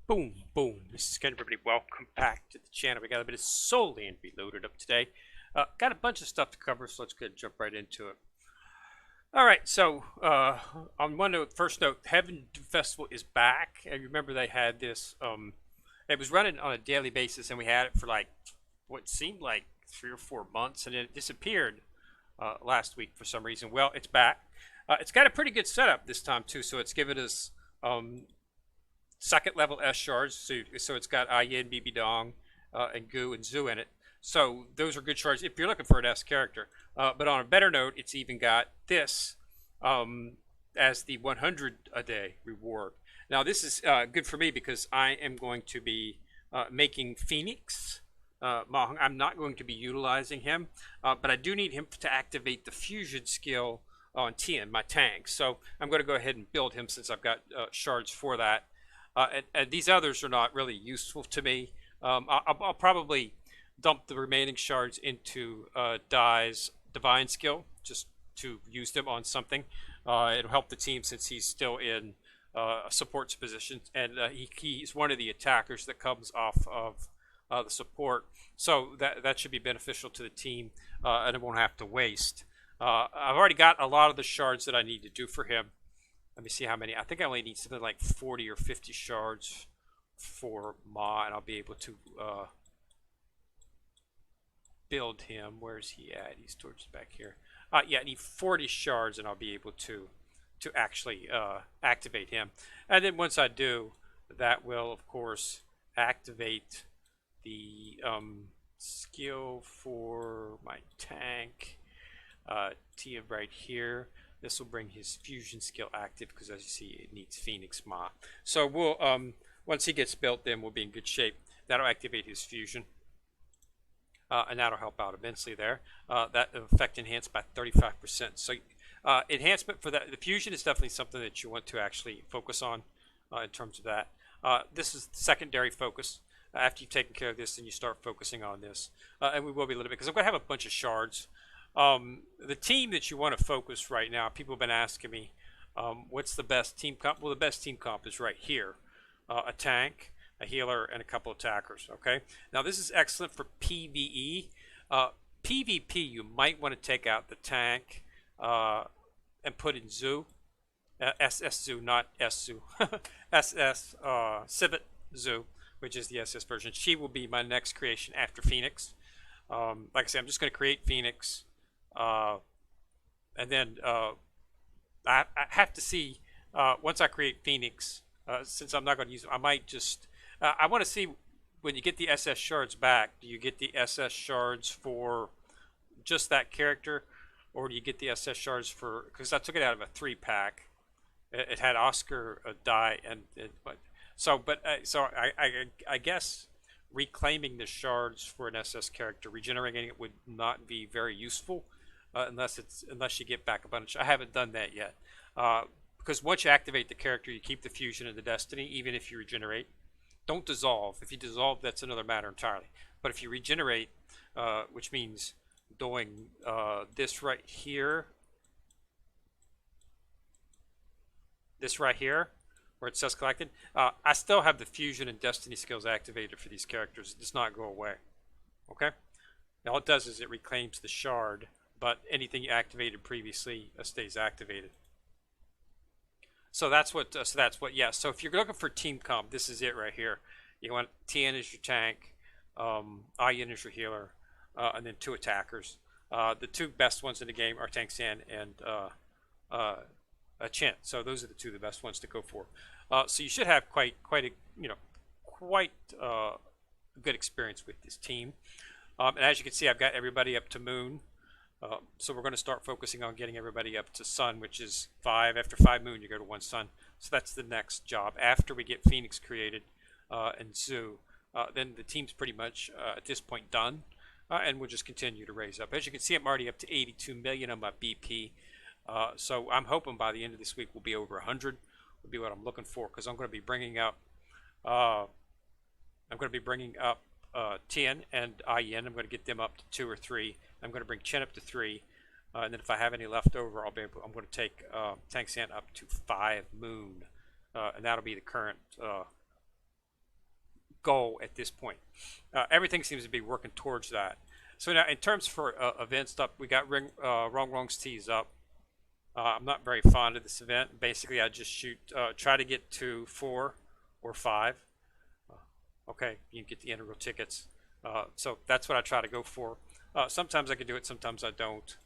Boom, boom. This is good, everybody. Welcome back to the channel. We got a bit of Soul Land to be loaded up today. Got a bunch of stuff to cover, so let's go ahead and jump right into it. All right, so on one note, first note, Heaven Festival is back. And remember they had this, it was running on a daily basis, and we had it for like what seemed like 3 or 4 months, and then it disappeared last week for some reason. Well, it's back. It's got a pretty good setup this time, too, so it's given us second level S shards, so it's got Ah Yin, BB Dong, and Gu and Zhu in it. So those are good shards if you're looking for an S character. But on a better note, it's even got this as the 100 a day reward. Now this is good for me because I am going to be making Phoenix. I'm not going to be utilizing him, but I do need him to activate the fusion skill on Tien, my tank. So I'm going to go ahead and build him since I've got shards for that. And these others are not really useful to me. I'll probably dump the remaining shards into Dai's divine skill just to use them on something. It'll help the team since he's still in a support's position, and he's one of the attackers that comes off of the support. So that should be beneficial to the team, and it won't have to waste. I've already got a lot of the shards that I need to do for him. Let me see how many. I think I only need something like 40 or 50 shards for Ma, and I'll be able to build him. Where's he at? He's towards back here. Yeah, I need 40 shards, and I'll be able to actually activate him. And then once I do, that will, of course, activate the skill for my tank. Tia right here. This will bring his fusion skill active because, as you see, it needs Phoenix Ma. So we'll once he gets built, then we'll be in good shape. That'll activate his fusion, and that'll help out immensely there. That effect enhanced by 35%. So enhancement for that, the fusion is definitely something that you want to actually focus on in terms of that. This is secondary focus. After you've taken care of this, then you start focusing on this, and we will be a little bit because I'm going to have a bunch of shards. The team that you want to focus right now, people have been asking me, what's the best team comp? Well, the best team comp is right here. A tank, a healer, and a couple attackers, okay? Now, this is excellent for PvE. PvP, you might want to take out the tank and put in Zhu. SS Zhu, not S Zhu. SS Civet Zhu, which is the SS version. She will be my next creation after Phoenix. Like I said, I'm just going to create Phoenix. And then I have to see once I create Phoenix, since I'm not going to use it, I might just I want to see when you get the SS shards back, do you get the SS shards for just that character, or do you get the SS shards for, because I took it out of a 3-pack. It had Oscar, Dai, and so I guess reclaiming the shards for an SS character, regenerating it would not be very useful unless you get back a bunch. I haven't done that yet because once you activate the character, you keep the fusion and the destiny, even if you regenerate. Don't dissolve. If you dissolve, that's another matter entirely. But if you regenerate, which means doing this right here, where it says collected, I still have the fusion and destiny skills activated for these characters. It does not go away. Okay? Now, all it does is it reclaims the shard, but anything you activated previously stays activated. So that's what. Yeah. So if you're looking for team comp, this is it right here. You want Tien as your tank, Ah Yin as your healer, and then 2 attackers. The 2 best ones in the game are Tank San and Chen. So those are the 2 the best ones to go for. So you should have quite a good experience with this team. And as you can see, I've got everybody up to Moon. So we're going to start focusing on getting everybody up to Sun, which is 5. After 5 Moon, you go to 1 Sun. So that's the next job. After we get Phoenix created and Zhu, then the team's pretty much at this point done. And we'll just continue to raise up. As you can see, I'm already up to 82 million on my BP. So I'm hoping by the end of this week we'll be over 100. Would be what I'm looking for, because I'm going to be bringing up Tien and Ah Yin. I'm going to get them up to 2 or 3. I'm going to bring Chen up to 3, and then if I have any left over, I'm going to take Tank San up to 5 Moon, and that'll be the current goal at this point. Everything seems to be working towards that. So now, in terms for event stuff, we got Wrong Wrongs tees up. I'm not very fond of this event. Basically, I just try to get to 4 or 5. Okay, you can get the integral tickets. So that's what I try to go for. Sometimes I can do it, sometimes I don't.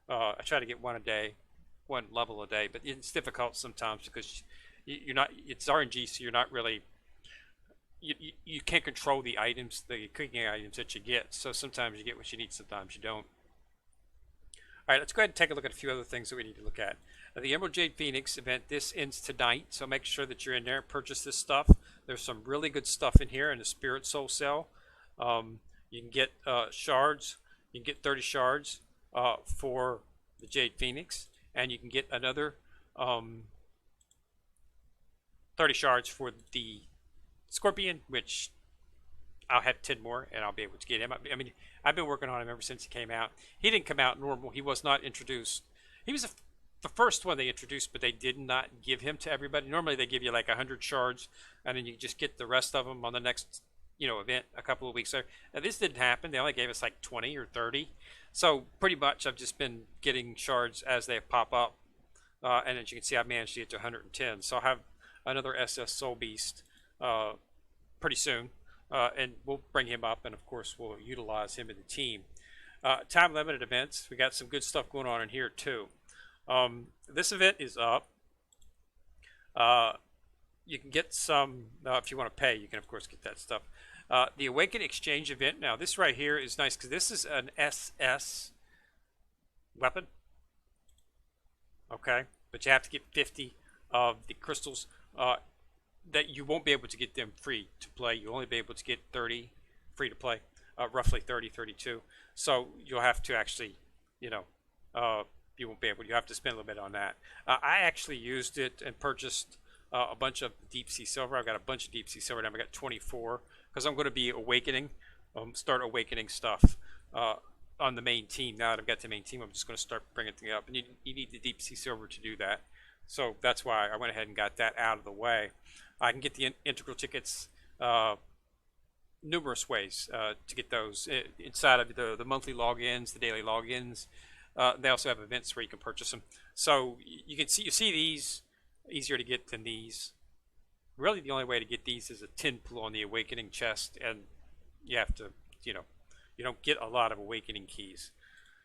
I try to get one a day, one level a day, but it's difficult sometimes because you're not. It's RNG, so you're not really. You can't control the items, the cooking items that you get. So sometimes you get what you need, sometimes you don't. All right, let's go ahead and take a look at a few other things that we need to look at. The Emerald Jade Phoenix event, this ends tonight, so make sure that you're in there and purchase this stuff. There's some really good stuff in here in the Spirit Soul Cell. You can get shards. You can get 30 shards for the Jade Phoenix, and you can get another 30 shards for the Scorpion, which I'll have 10 more, and I'll be able to get him. I mean, I've been working on him ever since he came out. He didn't come out normal. He was not introduced. He was the first one they introduced, but they did not give him to everybody. Normally, they give you like 100 shards, and then you just get the rest of them on the next, event a couple of weeks later. Now, this didn't happen. They only gave us like 20 or 30. So pretty much, I've just been getting shards as they pop up, and as you can see, I've managed to get to 110. So I'll have another SS Soul Beast pretty soon. And we'll bring him up, and of course we'll utilize him in the team. Time limited events, we got some good stuff going on in here too. This event is up. You can get some if you want to pay. You can of course get that stuff. The Awaken Exchange event. Now this right here is nice because this is an SS weapon. Okay, but you have to get 50 of the crystals. That you won't be able to get them free to play. You'll only be able to get 30 free to play, roughly 30, 32. So you'll have to actually, you won't be able. You have to spend a little bit on that. I actually used it and purchased a bunch of deep sea silver. I've got a bunch of deep sea silver now. I got 24 because I'm going to be awakening, start awakening stuff on the main team. Now that I've got the main team, I'm just going to start bringing things up, and you need the deep sea silver to do that. So that's why I went ahead and got that out of the way. I can get the integral tickets numerous ways to get those inside of the monthly logins, the daily logins. They also have events where you can purchase them. So you see these easier to get than these. Really, the only way to get these is a 10 pull on the awakening chest, and you have to, you don't get a lot of awakening keys.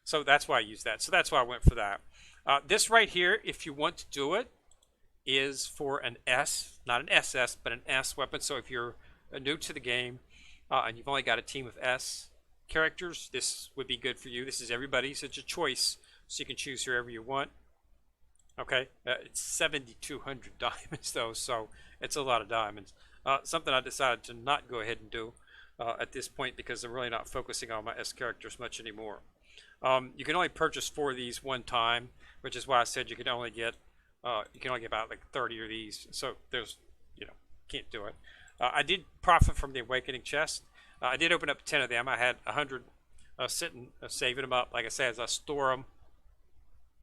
So that's why I use that. So that's why I went for that. This right here, if you want to do it, is for an S, not an SS, but an S weapon. So if you're new to the game and you've only got a team of S characters, this would be good for you. This is everybody's. It's a choice, so you can choose whoever you want. Okay, it's 7,200 diamonds though, so it's a lot of diamonds. Something I decided to not go ahead and do at this point because I'm really not focusing on my S characters much anymore. You can only purchase 4 of these one time, which is why I said you can only get about like 30 of these. So there's, can't do it. I did profit from the awakening chest. I did open up 10 of them. I had 100 sitting, saving them up. Like I said, as I store them.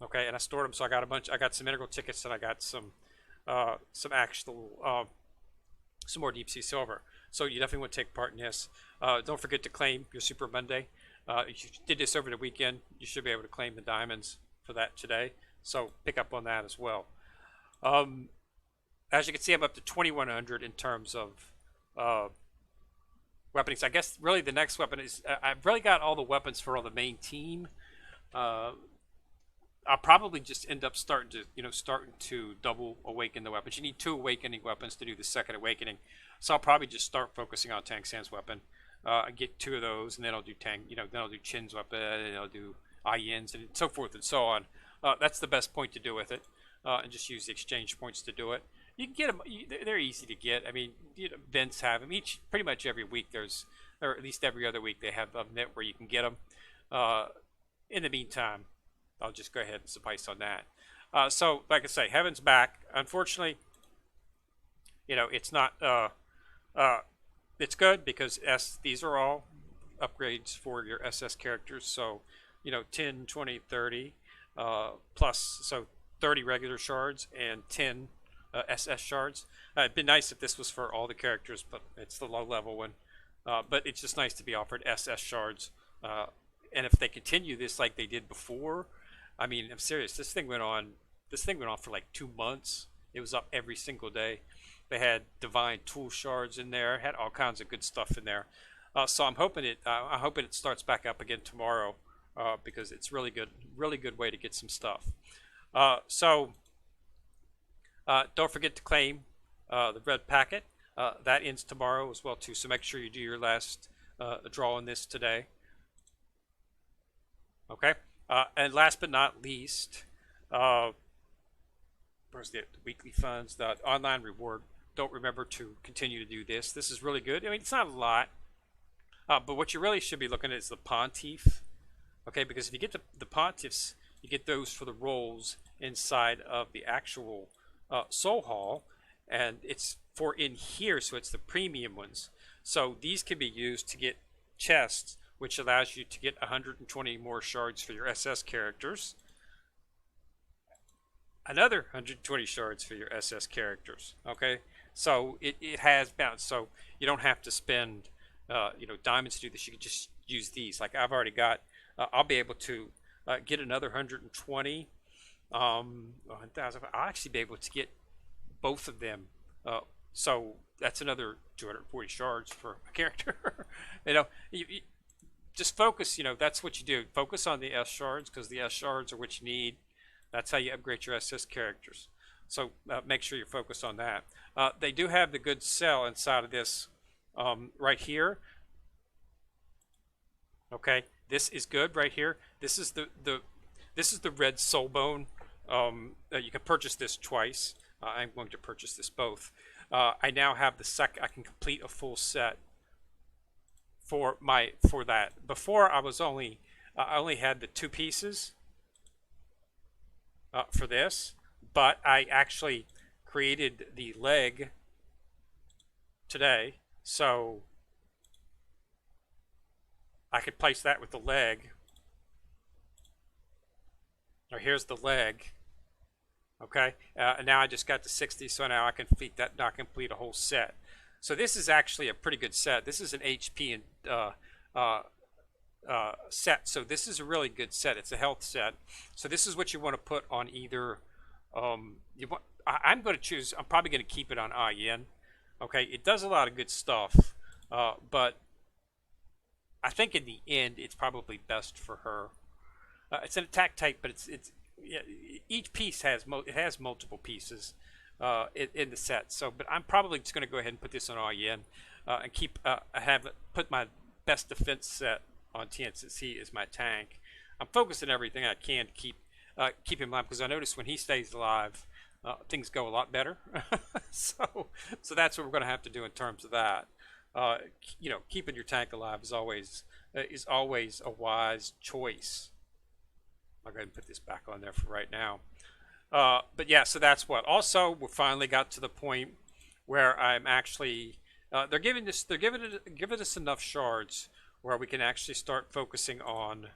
Okay, and I stored them, so I got a bunch. I got some integral tickets, and I got some actual, some more deep sea silver. So you definitely want to take part in this. Don't forget to claim your Super Monday. If you did this over the weekend, you should be able to claim the diamonds for that today. So pick up on that as well. As you can see, I'm up to 2,100 in terms of weapons. I guess really the next weapon is I've really got all the weapons for all the main team. I'll probably just end up starting to double awaken the weapons. You need 2 awakening weapons to do the second awakening. So I'll probably just start focusing on Tang San's weapon. Get 2 of those, and then I'll do then I'll do Chin's weapon, and I'll do Ah Yin's, and so forth and so on. That's the best point to do with it, and just use the exchange points to do it. You can get them; they're easy to get. I mean, events have them pretty much every week. Or at least every other week, they have an event where you can get them. In the meantime, I'll just go ahead and suffice on that. So, like I say, Heaven's back. Unfortunately, it's not. It's good because these are all upgrades for your SS characters. So, 10, 20, 30, plus, so 30 regular shards and 10 SS shards. It'd be nice if this was for all the characters, but it's the low level one. But it's just nice to be offered SS shards. And if they continue this like they did before, I mean, I'm serious. This thing went on. This thing went on for like 2 months. It was up every single day. They had divine tool shards in there. Had all kinds of good stuff in there. So I'm hoping it. I'm hoping it starts back up again tomorrow, because it's really good. Really good way to get some stuff. So don't forget to claim the red packet. That ends tomorrow as well too. So make sure you do your last draw on this today. Okay. And last but not least, where's the weekly funds? The online reward. Don't remember to continue to do this. This is really good. I mean, it's not a lot, but what you really should be looking at is the Pontiff. Okay, because if you get the Pontiffs, you get those for the rolls inside of the actual Soul Hall, and it's for in here, so it's the premium ones. So these can be used to get chests, which allows you to get 120 more shards for your SS characters. Another 120 shards for your SS characters. Okay, so it has balance. So you don't have to spend diamonds to do this. You can just use these. Like I've already got. I'll be able to get another 120. 1,000. I'll actually be able to get both of them. So that's another 240 shards for a character. You just focus. That's what you do. Focus on the S shards, because the S shards are what you need. That's how you upgrade your SS characters. So make sure you're focused on that. They do have the good sell inside of this right here. Okay, this is good right here. This is the red soul bone. You can purchase this twice. I'm going to purchase this both. I now have the I can complete a full set for that. Before I only had the 2 pieces for this, but I actually created the leg today, so I could place that with the leg. Now here's the leg. Okay, and now I just got to 60, so now I can complete that. Now I can complete a whole set. So this is actually a pretty good set. This is an HP and set. So this is a really good set. It's a health set. So this is what you want to put on either. I'm going to choose. I'm probably going to keep it on Ah Yin. Okay, it does a lot of good stuff, but I think in the end it's probably best for her. It's an attack type, but it's yeah, each piece has multiple pieces in the set. So, but I'm probably just going to go ahead and put this on Ah Yin and put my best defense set on TNCC as my tank. I'm focusing everything I can to keep him alive, because I notice when he stays alive, things go a lot better. so that's what we're going to have to do in terms of that. Keeping your tank alive is always a wise choice. I'll go ahead and put this back on there for right now. But yeah, so that's what. Also, we finally got to the point where I'm actually they're giving us enough shards where we can actually start focusing on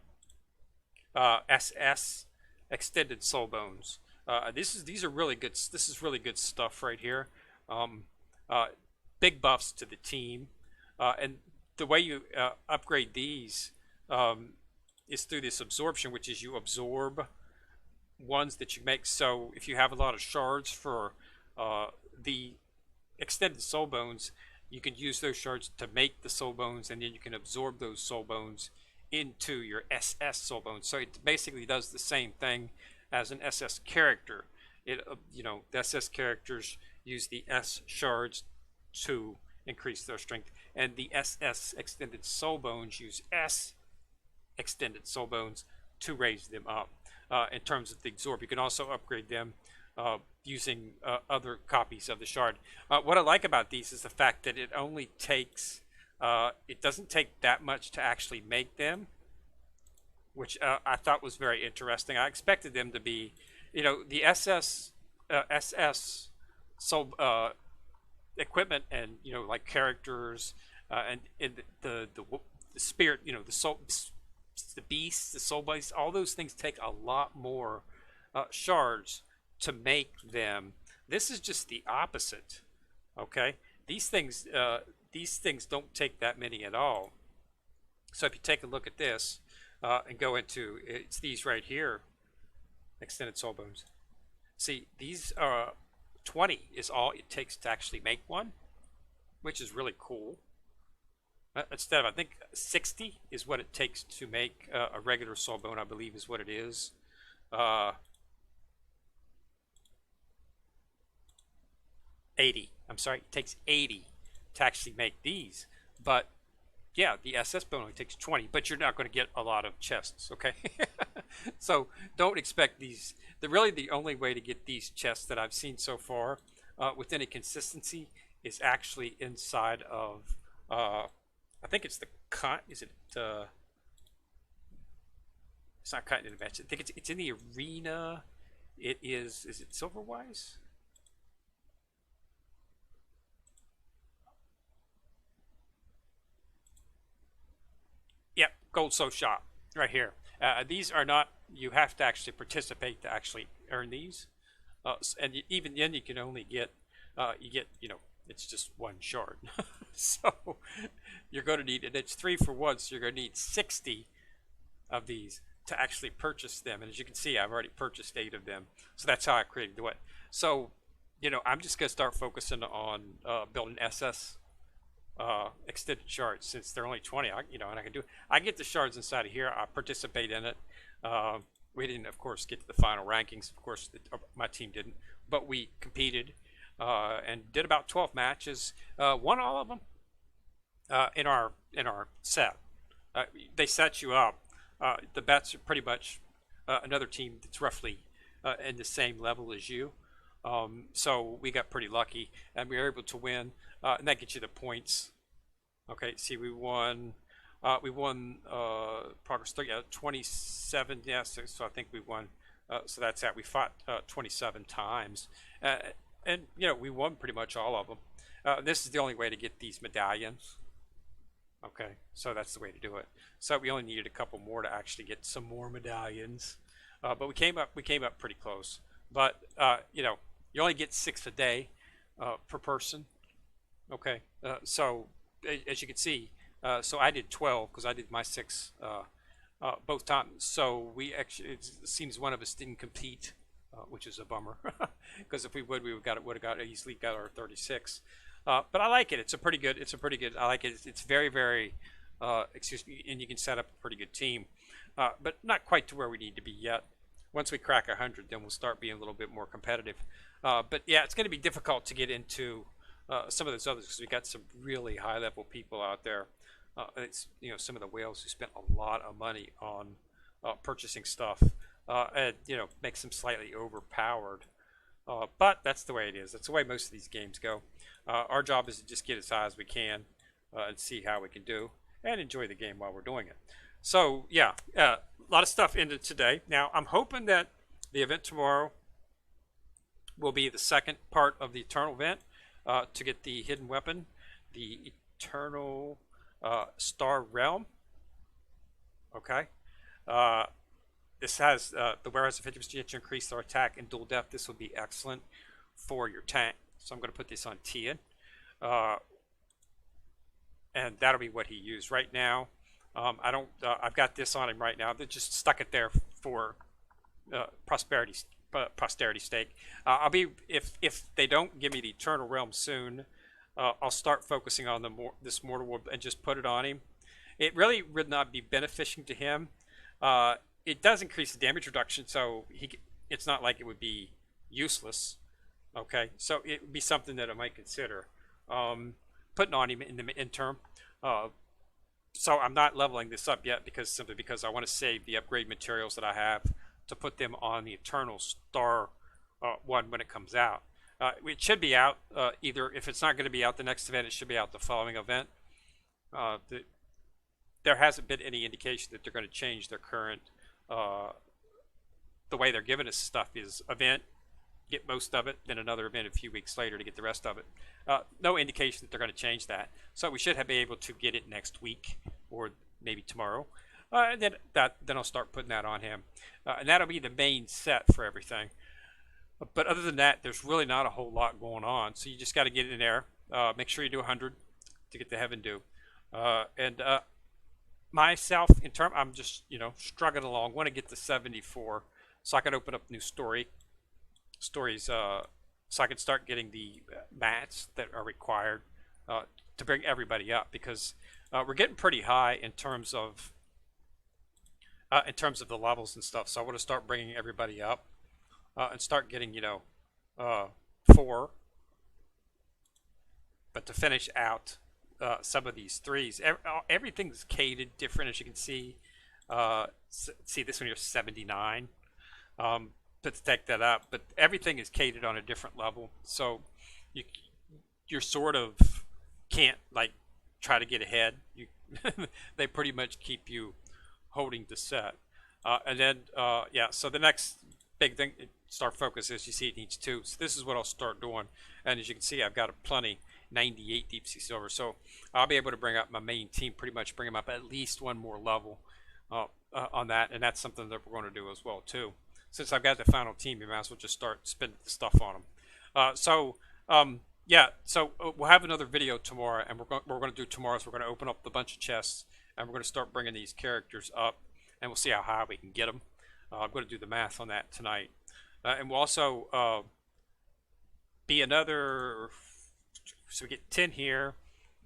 SS extended soul bones. These are really good. This is really good stuff right here. Big buffs to the team, and the way you upgrade these is through this absorption, which is you absorb ones that you make. So if you have a lot of shards for the extended soul bones, you can use those shards to make the soul bones, and then you can absorb those soul bones into your SS soul bones. So it basically does the same thing as an SS character. The SS characters use the S shards to increase their strength, and the SS extended soul bones use S extended soul bones to raise them up. In terms of the absorb, you can also upgrade them using other copies of the shard. What I like about these is the fact that it only takes it doesn't take that much to actually make them, which I thought was very interesting. I expected them to be, the SS soul equipment, and like characters and the spirit, the soul, the beasts, the soul bodies, all those things take a lot more shards to make them This is just the opposite. Okay, these things don't take that many at all. So if you take a look at this and go into it's these right here, extended soul bones. See, these 20 is all it takes to actually make one, which is really cool. Instead of, I think 60 is what it takes to make a regular soul bone, I believe is what it is. Uh, 80. I'm sorry, it takes 80 to actually make these. But yeah, the SS bone only takes 20, but you're not going to get a lot of chests, okay? So don't expect these. Really, the only way to get these chests that I've seen so far with any consistency is actually inside of, I think it's the cut. Is it? It's not cutting in the match. I think it's in the arena. It is. Is it Silverwise? Yep, Gold Soul Shop right here. These are not. You have to actually participate to actually earn these, and even then you can only get. You get it's just one shard. So you're going to need, and it's 3 for 1, so you're going to need 60 of these to actually purchase them. And as you can see, I've already purchased 8 of them. So that's how I created the way. So, I'm just going to start focusing on building SS extended shards since they're only 20. And I can do. I get the shards inside of here. I participate in it. We didn't, of course, get to the final rankings. Of course, my team didn't, but we competed and did about 12 matches. Won all of them in our set. They set you up. The bets are pretty much another team that's roughly in the same level as you. So we got pretty lucky, and we were able to win, and that gets you the points. Okay, see, we won. Progress 27. Yes, so I think we won. So that's that. We fought 27 times, and we won pretty much all of them. This is the only way to get these medallions. Okay, so that's the way to do it. So we only needed a couple more to actually get some more medallions, but we came up pretty close. But you only get 6 a day per person. Okay, so as you can see, so I did 12 because I did my 6 both times. So we actually, it seems one of us didn't compete, which is a bummer, because if we would have got easily got our 36. But I like it. It's a pretty good. I like it. It's very, very. Excuse me. And you can set up a pretty good team, but not quite to where we need to be yet. Once we crack 100, then we'll start being a little bit more competitive. But yeah, it's going to be difficult to get into some of those others because we got some really high-level people out there. It's some of the whales who spent a lot of money on purchasing stuff, and makes them slightly overpowered. But that's the way it is. That's the way most of these games go. Our job is to just get as high as we can and see how we can do and enjoy the game while we're doing it. So yeah, a lot of stuff ended today. Now I'm hoping that the event tomorrow will be the second part of the Eternal event to get the hidden weapon, the Eternal Star Realm. Okay. This has the warehouse of 50% chance to increase their attack and dual depth. This will be excellent for your tank. So I'm going to put this on Tian. And that'll be what he used right now. I've got this on him right now. They just stuck it there for posterity's sake. I'll be if they don't give me the Eternal Realm soon, I'll start focusing on this Mortal World and just put it on him. It really would not be beneficial to him. It does increase the damage reduction, so it's not like it would be useless. Okay, so it would be something that I might consider putting on him in the interim. So I'm not leveling this up yet simply because I want to save the upgrade materials that I have to put them on the Eternal Star one when it comes out. It should be out either, if it's not going to be out the next event, it should be out the following event. There hasn't been any indication that they're going to change their current, the way they're giving us stuff is event, get most of it, then another event a few weeks later to get the rest of it. No indication that they're going to change that. So we should be able to get it next week or maybe tomorrow. And then I'll start putting that on him. And that'll be the main set for everything. But other than that, there's really not a whole lot going on. So you just got to get in there. Make sure you do 100 to get the heaven due. And myself, in term, I'm just struggling along. Want to get to 74 so I can open up new stories. So I can start getting the mats that are required to bring everybody up, because we're getting pretty high in terms of the levels and stuff. So I want to start bringing everybody up and start getting uh, 4, but to finish out some of these 3s, everything's cated different, as you can see. See this one here, 79. To take that up, but everything is catered on a different level, so you're sort of can't like try to get ahead. You they pretty much keep you holding the set, and then yeah. So the next big thing, start focus, as you see, it needs 2. So this is what I'll start doing, and as you can see, I've got a plenty 98 deep sea silver, so I'll be able to bring up my main team, pretty much bring them up at least one more level on that, and that's something that we're going to do as well too. Since I've got the final team, you might as well just start spending the stuff on them. Yeah, so we'll have another video tomorrow, and we're going to do tomorrow is we're going to open up the bunch of chests, and we're going to start bringing these characters up, and we'll see how high we can get them. I'm going to do the math on that tonight, and we'll also be another. So we get 10 here.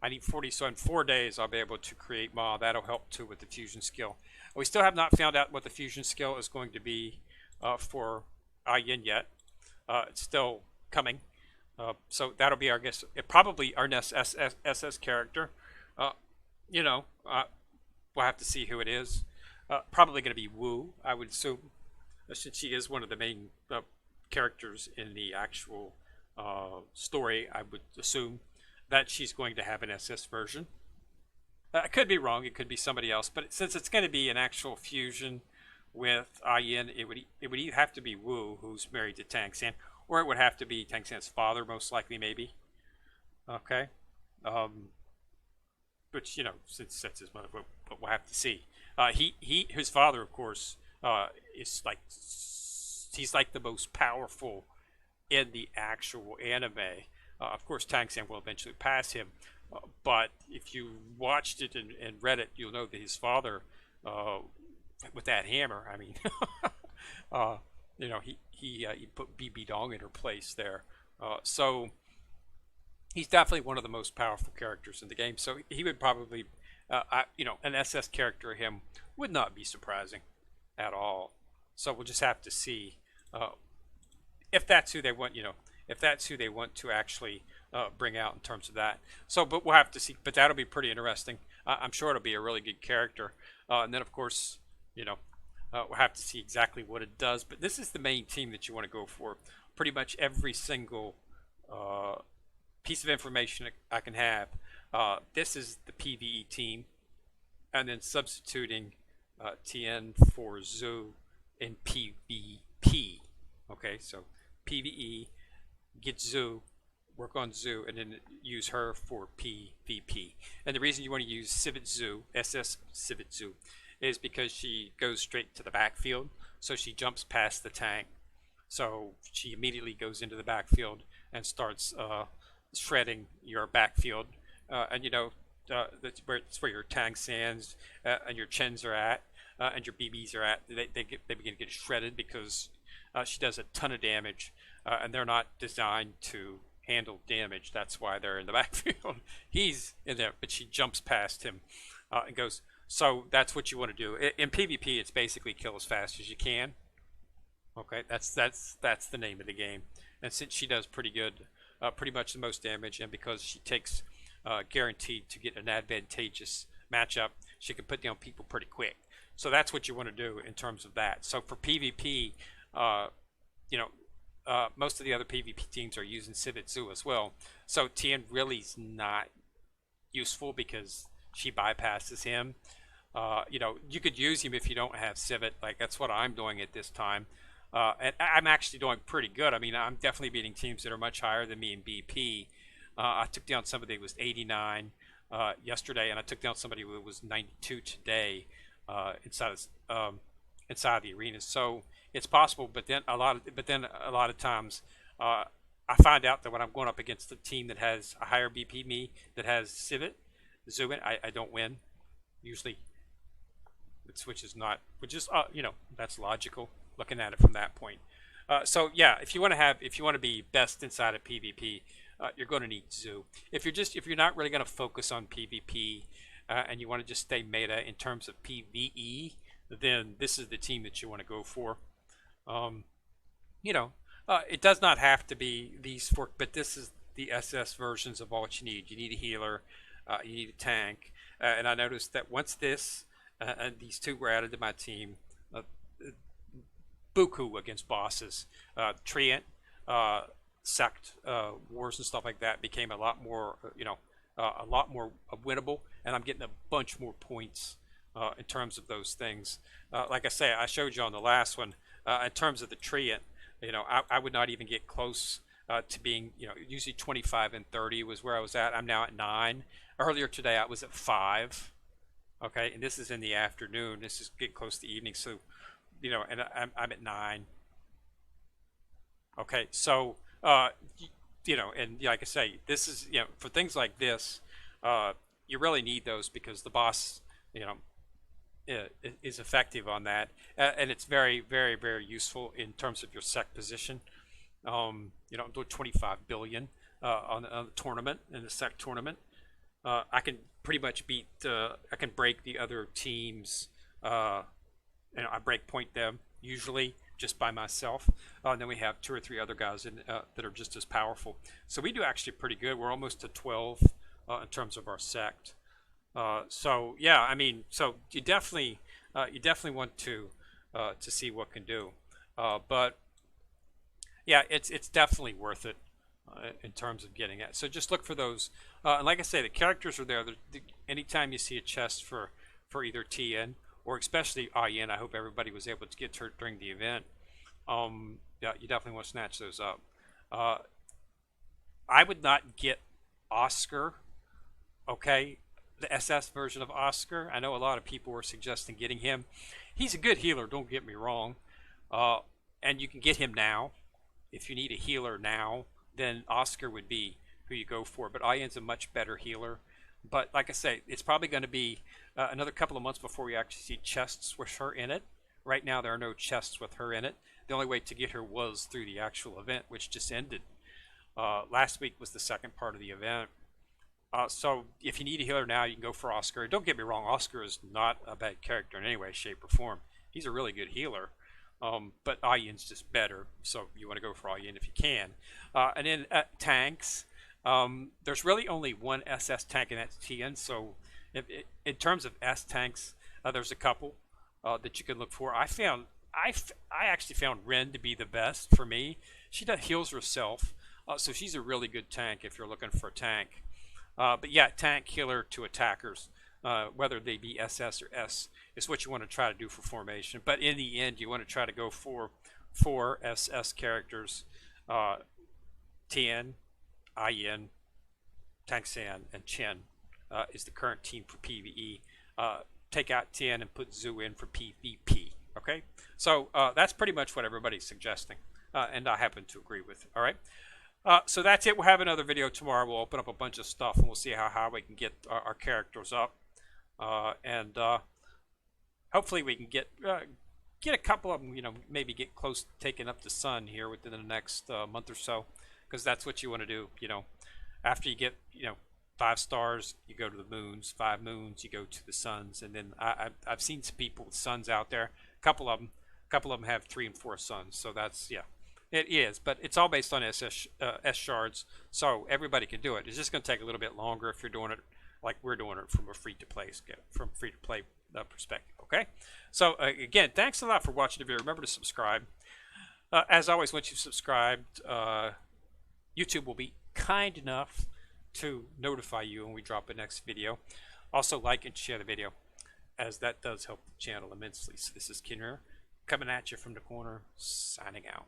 I need 40, so in 4 days I'll be able to create Ma. That'll help too with the fusion skill. We still have not found out what the fusion skill is going to be for Ah Yin yet. It's still coming. So that'll be our guess. Probably our next SS character. You know, we'll have to see who it is. Probably going to be Wu, I would assume, since she is one of the main characters in the actual story. I would assume that she's going to have an SS version. I could be wrong. It could be somebody else. But since it's going to be an actual fusion with Ah Yin, it would either have to be Wu, who's married to Tang San, or it would have to be Tang San's father, most likely, maybe. Okay. Which, since that's his mother, but we'll have to see. His father, of course, is like, he's like the most powerful in the actual anime. Of course, Tang San will eventually pass him, but if you watched it and read it, you'll know that his father, with that hammer, I mean, he put BB Dong in her place there. So he's definitely one of the most powerful characters in the game. So he would probably, an SS character of him would not be surprising at all. So we'll just have to see if that's who they want, if that's who they want to actually bring out in terms of that. So, but we'll have to see. But that'll be pretty interesting. I'm sure it'll be a really good character. And then, of course, we'll have to see exactly what it does. But this is the main team that you want to go for. Pretty much every single piece of information I can have. This is the PvE team. And then substituting Tien for Zhu in PvP. Okay, so PvE, get Zhu, work on Zhu, and then use her for PvP. And the reason you want to use Civet Zhu, SS Civet Zhu, is because she goes straight to the backfield, so she jumps past the tank. So she immediately goes into the backfield and starts shredding your backfield. And that's where your Tang Sans and your Chens are at, and your BBs are at. They begin to get shredded because she does a ton of damage, and they're not designed to handle damage. That's why they're in the backfield. He's in there, but she jumps past him and goes. So that's what you want to do. In PvP, it's basically kill as fast as you can. Okay, that's the name of the game. And since she does pretty good, pretty much the most damage, and because she takes guaranteed to get an advantageous matchup, she can put down people pretty quick. So that's what you want to do in terms of that. So for PvP, most of the other PvP teams are using Civet Zhu as well. So Tien really is not useful because she bypasses him. You could use him if you don't have Civet. Like, that's what I'm doing at this time. And I'm actually doing pretty good. I mean, I'm definitely beating teams that are much higher than me in BP. I took down somebody who was 89 yesterday, and I took down somebody who was 92 today inside the arena. So it's possible, but then a lot of times I find out that when I'm going up against a team that has a higher BP me, that has Zubin, I don't win usually. Which is not, which is you know, that's logical looking at it from that point. So yeah, if you want to be best inside of PvP, you're going to need Zoo. If you're not really going to focus on PvP and you want to just stay meta in terms of PvE, then this is the team that you want to go for. You know, it does not have to be these four, but this is the SS versions of what you need. You need a healer, you need a tank, and I noticed that once this and these two were added to my team, Buku against bosses, Treant, sect wars and stuff like that became a lot more, a lot more winnable, and I'm getting a bunch more points in terms of those things. Like I say, I showed you on the last one, in terms of the Treant, I would not even get close to being, usually 25 and 30 was where I was at. I'm now at 9. Earlier today I was at 5. Okay, and this is in the afternoon. This is getting close to evening, so and I'm at 9. Okay, so and like I say, this is for things like this, you really need those because the boss is effective on that, and it's very, very, very useful in terms of your sec position. I'm doing 25 billion on the tournament, in the sec tournament. I can pretty much beat. I can break the other teams. I break point them usually just by myself. And then we have 2 or 3 other guys that are just as powerful. So we do actually pretty good. We're almost to 12 in terms of our sect. So yeah, I mean, so you definitely want to see what can do. But yeah, it's definitely worth it. In terms of getting it, so just look for those. And like I say, the characters are there. Anytime you see a chest for either TN or especially Ah Yin, I hope everybody was able to get to her during the event. Yeah, you definitely want to snatch those up. I would not get Oscar. Okay, the SS version of Oscar. I know a lot of people were suggesting getting him. He's a good healer. Don't get me wrong. And you can get him now if you need a healer now. Then Oscar would be who you go for. But Ah Yin's a much better healer. But like I say, it's probably going to be another couple of months before we actually see chests with her in it. Right now, there are no chests with her in it. The only way to get her was through the actual event, which just ended. Last week was the second part of the event. So if you need a healer now, you can go for Oscar. Don't get me wrong, Oscar is not a bad character in any way, shape, or form. He's a really good healer. But Ah Yin's just better, so you want to go for Ah Yin if you can. And then tanks, there's really only one SS tank, and that's TN. So in terms of S tanks, there's a couple that you can look for. I actually found Ren to be the best for me. She heals herself, so she's a really good tank if you're looking for a tank. But yeah, tank healer to attackers, whether they be SS or S, is what you want to try to do for formation. But in the end, you want to try to go for 4 SS characters: Tien, Ah Yin, Tang San, and Chen is the current team for PvE. Take out Tien and put Zhu in for PvP. Okay, so that's pretty much what everybody's suggesting, and I happen to agree with. All right. So that's it. We'll have another video tomorrow. We'll open up a bunch of stuff and we'll see how we can get our characters up, and hopefully we can get a couple of them. Maybe get close to taking up the sun here within the next month or so, because that's what you want to do. After you get 5 stars, you go to the moons. 5 moons, you go to the suns, and then I've seen some people with suns out there. A couple of them have 3 and 4 suns. So that's It is, but it's all based on S shards, so everybody can do it. It's just going to take a little bit longer if you're doing it like we're doing it from a free-to-play perspective. Okay, so again, thanks a lot for watching the video. Remember to subscribe. As always, once you've subscribed, YouTube will be kind enough to notify you when we drop the next video. Also, like and share the video, as that does help the channel immensely. So this is Kinner coming at you from the corner, signing out.